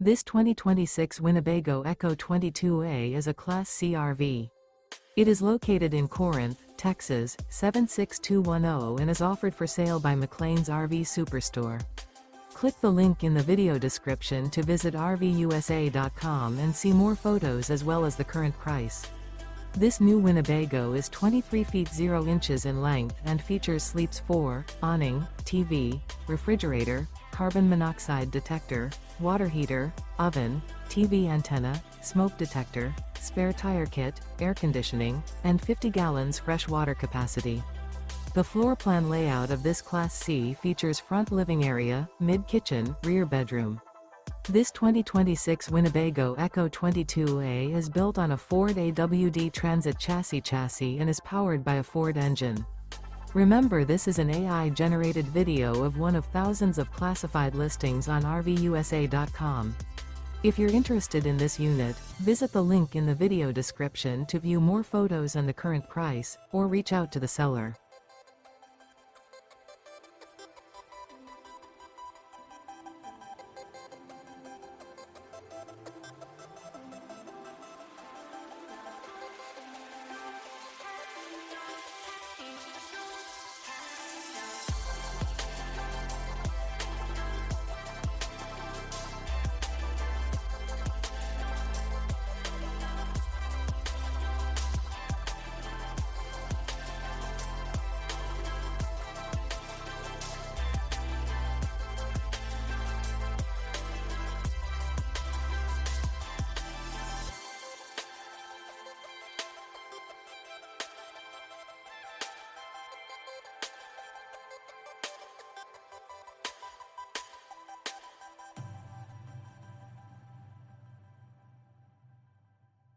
This 2026 Winnebago Ekko 22A is a Class C RV. It is located in Corinth, Texas, 76210 and is offered for sale by McClain's RV Superstore. Click the link in the video description to visit RVUSA.com and see more photos as well as the current price. This new Winnebago is 23 feet 0 inches in length and features sleeps 4, awning, TV, refrigerator, carbon monoxide detector, water heater, oven, TV antenna, smoke detector, spare tire kit, air conditioning, and 50 gallons fresh water capacity. The floor plan layout of this Class C features front living area, mid-kitchen, rear bedroom. This 2026 Winnebago Ekko 22A is built on a Ford AWD Transit Chassis and is powered by a Ford engine. Remember, this is an AI-generated video of one of thousands of classified listings on RVUSA.com. If you're interested in this unit, visit the link in the video description to view more photos and the current price, or reach out to the seller.